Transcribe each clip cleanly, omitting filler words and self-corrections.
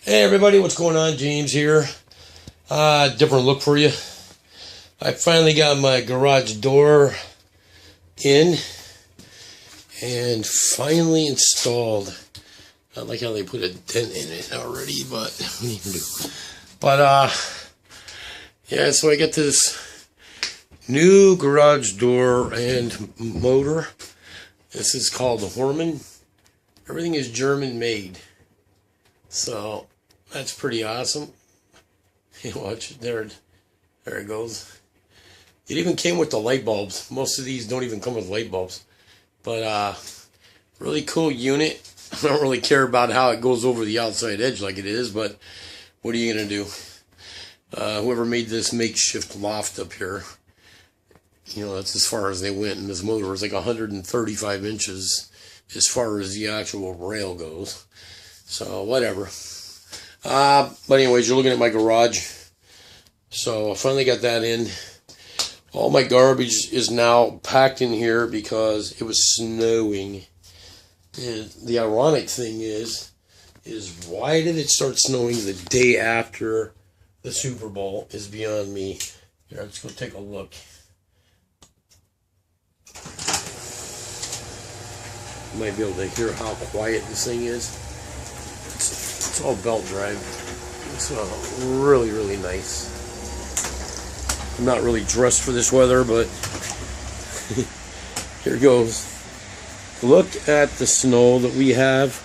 Hey everybody, what's going on? James here. Different look for you. I finally got my garage door in and finally installed. Not like how they put a dent in it already, but what do you can do? But yeah, so I got this new garage door and motor. This is called the Horman. Everything is German made. So that's pretty awesome. You watch, there it goes. It even came with the light bulbs. Most of these don't even come with light bulbs. But really cool unit. I don't really care about how it goes over the outside edge like it is, but what are you gonna do? Whoever made this makeshift loft up here, you know, that's as far as they went, and this motor is like 135 inches as far as the actual rail goes. So whatever. But anyways, you're looking at my garage. So I finally got that in. All my garbage is now packed in here because it was snowing. And the ironic thing is why did it start snowing the day after the Super Bowl is beyond me. Here, let's go take a look. You might be able to hear how quiet this thing is. It's all belt drive. It's really, really nice. I'm not really dressed for this weather, but here goes. Look at the snow that we have.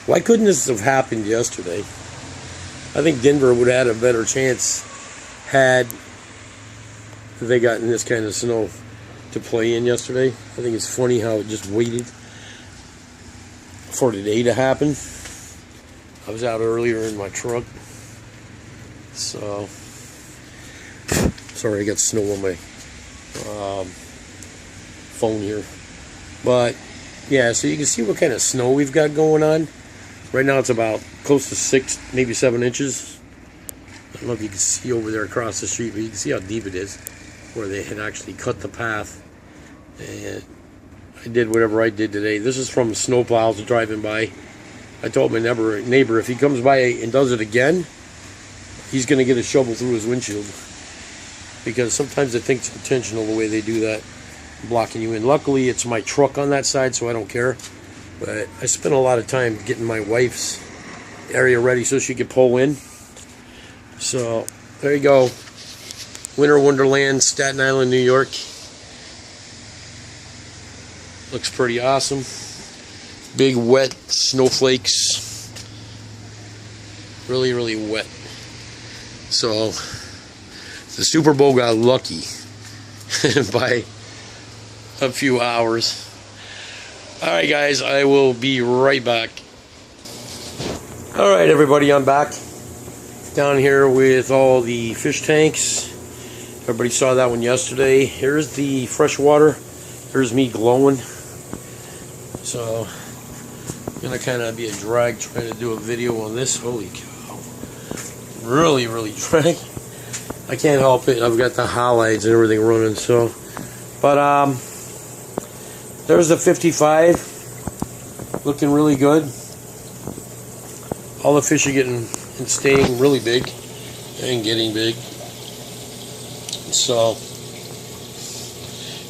Why couldn't this have happened yesterday? I think Denver would have had a better chance had they gotten this kind of snow to play in yesterday. I think it's funny how it just waited for today to happen. I was out earlier in my truck, so sorry I got snow on my phone here. But yeah, so you can see what kind of snow we've got going on. Right now it's about close to 6, maybe 7 inches. I don't know if you can see over there across the street, but you can see how deep it is, where they had actually cut the path. And I did whatever I did today. This is from snowplows driving by. I told my neighbor if he comes by and does it again, he's going to get a shovel through his windshield. Because sometimes I think it's intentional the way they do that, blocking you in. Luckily, it's my truck on that side, so I don't care. But I spent a lot of time getting my wife's area ready so she could pull in. So, there you go. Winter Wonderland, Staten Island, New York. Looks pretty awesome. Big wet snowflakes. Really, really wet. So, the Super Bowl got lucky by a few hours. Alright guys, I will be right back. Alright everybody, I'm back. Down here with all the fish tanks. Everybody saw that one yesterday. Here's the freshwater. Here's me glowing. So, I'm going to kind of be a drag trying to do a video on this. Holy cow. Really, really drag. I can't help it. I've got the highlights and everything running, so. But, there's the 55. Looking really good. All the fish are getting and staying really big and getting big. So,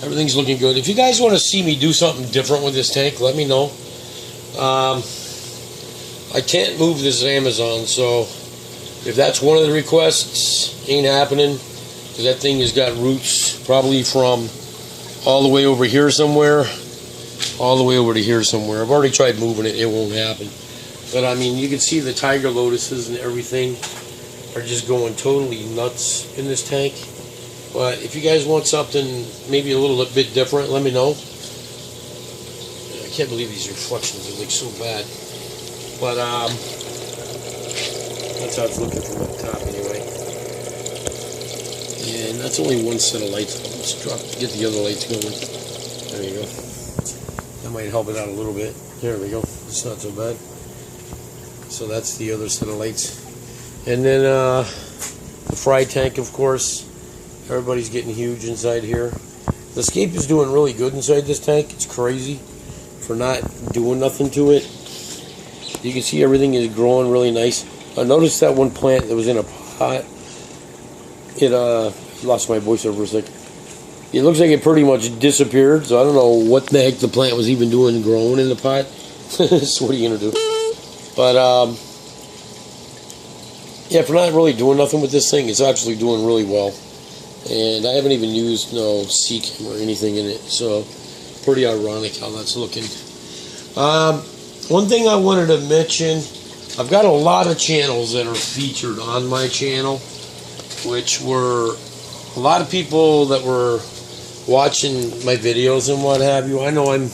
everything's looking good. If you guys want to see me do something different with this tank, let me know. I can't move this Amazon, so if that's one of the requests, ain't happening, because that thing has got roots probably from all the way over here somewhere, all the way over to here somewhere. I've already tried moving it, it won't happen. But I mean, you can see the tiger lotuses and everything are just going totally nuts in this tank. But if you guys want something maybe a little bit different, let me know. I can't believe these reflections, they look so bad. But that's how it's looking from the top anyway. And that's only one set of lights. Let's get the other lights going. There you go. That might help it out a little bit. There we go. It's not so bad. So that's the other set of lights. And then the fry tank, of course. Everybody's getting huge inside here. The Escape is doing really good inside this tank. It's crazy for not doing nothing to it. You can see everything is growing really nice. I noticed that one plant that was in a pot. It lost my voice over a second. It looks like it pretty much disappeared, so I don't know what the heck the plant was even doing growing in the pot. So what are you gonna do? But yeah, for not really doing nothing with this thing, it's actually doing really well. And I haven't even used no Seachem or anything in it, so pretty ironic how that's looking. One thing I wanted to mention, I've got a lot of channels that are featured on my channel, which were a lot of people that were watching my videos and what have you. I know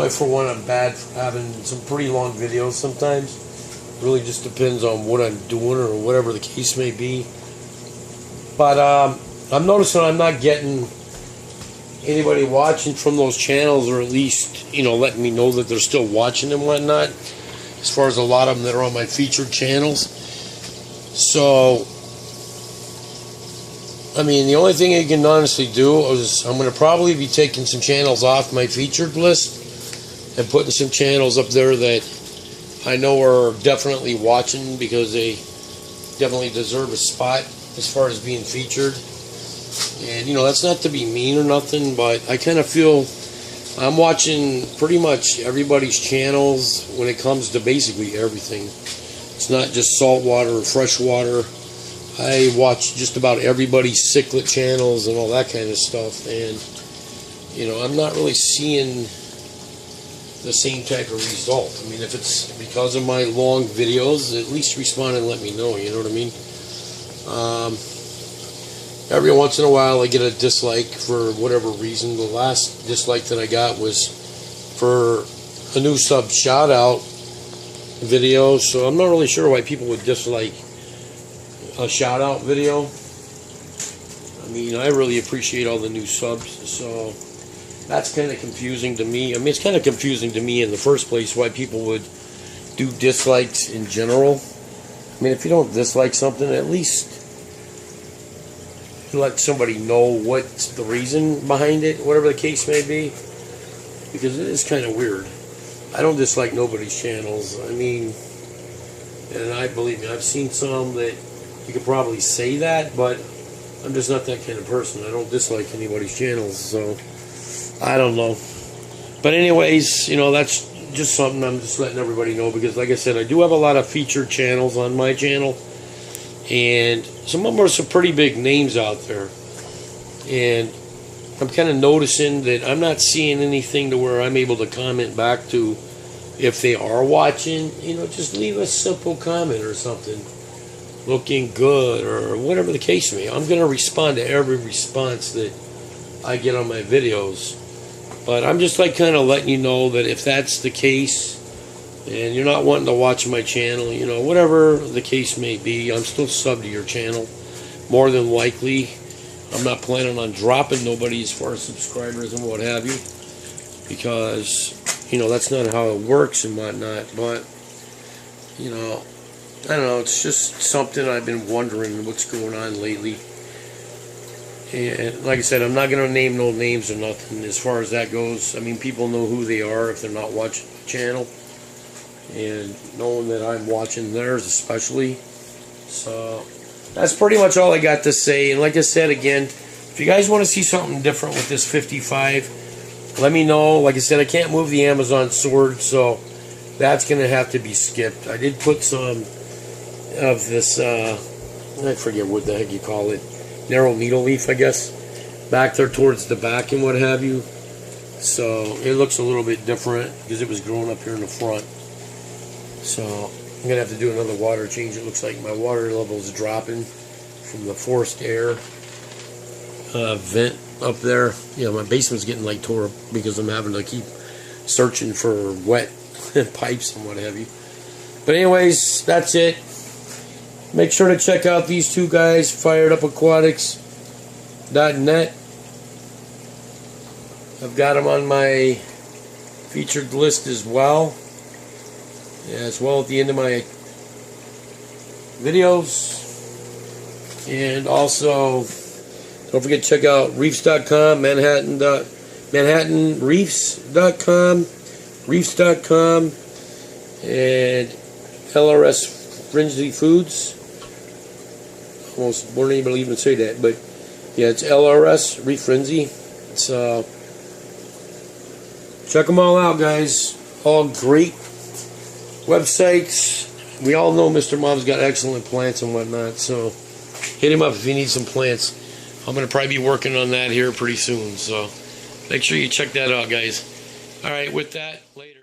for one I'm bad for having some pretty long videos sometimes. Really just depends on what I'm doing or whatever the case may be. But I'm noticing I'm not getting anybody watching from those channels, or at least, you know, letting me know that they're still watching and whatnot, as far as a lot of them that are on my featured channels. So I mean, the only thing you can honestly do is I'm going to probably be taking some channels off my featured list and putting some channels up there that I know are definitely watching, because they definitely deserve a spot as far as being featured. And, you know, that's not to be mean or nothing, but I kind of feel I'm watching pretty much everybody's channels when it comes to basically everything. It's not just saltwater or freshwater. I watch just about everybody's cichlid channels and all that kind of stuff. And, you know, I'm not really seeing the same type of result. I mean, if it's because of my long videos, at least respond and let me know, you know what I mean? Every once in a while I get a dislike for whatever reason. The last dislike that I got was for a new sub shout out video, so I'm not really sure why people would dislike a shout out video. I mean, I really appreciate all the new subs, so that's kind of confusing to me. I mean, it's kind of confusing to me in the first place why people would do dislikes in general. I mean, if you don't dislike something, at least let somebody know what's the reason behind it, whatever the case may be, because it is kind of weird. I don't dislike nobody's channels. I mean, and I believe me, I've seen some that you could probably say that, but I'm just not that kind of person. I don't dislike anybody's channels, so I don't know. But anyways, you know, that's just something I'm just letting everybody know, because like I said, I do have a lot of featured channels on my channel, and some of them are some pretty big names out there. And I'm kind of noticing that I'm not seeing anything to where I'm able to comment back to if they are watching. You know, just leave a simple comment or something, looking good or whatever the case may be. I'm going to respond to every response that I get on my videos. But I'm just like kind of letting you know that if that's the case and you're not wanting to watch my channel, you know, whatever the case may be, I'm still subbed to your channel. More than likely, I'm not planning on dropping nobody as far as subscribers and what have you, because, you know, that's not how it works and whatnot. But, you know, I don't know, it's just something I've been wondering what's going on lately. And like I said, I'm not going to name no names or nothing as far as that goes. I mean, people know who they are if they're not watching the channel, and knowing that I'm watching theirs especially. So that's pretty much all I got to say. And like I said again, if you guys want to see something different with this 55, let me know. Like I said, I can't move the Amazon sword, so that's going to have to be skipped. I did put some of this, I forget what the heck you call it, narrow needle leaf, I guess, back there towards the back and what have you. So it looks a little bit different because it was growing up here in the front. So I'm going to have to do another water change. It looks like my water level is dropping from the forced air vent up there. You know, my basement's getting like tore up because I'm having to keep searching for wet pipes and what have you. But anyways, that's it. Make sure to check out these two guys, fireedupaquatics.net. I've got them on my featured list as well. As well at the end of my videos. And also, don't forget to check out reefs.com, manhattanreefs.com, reefs.com, and LRS Fringy Foods. Almost won't anybody even say that, but yeah, it's LRS Refrinzy. It's check them all out, guys. All great websites. We all know Mr. Mom's got excellent plants and whatnot, so hit him up if you need some plants. I'm going to probably be working on that here pretty soon, so make sure you check that out, guys. All right, with that, later.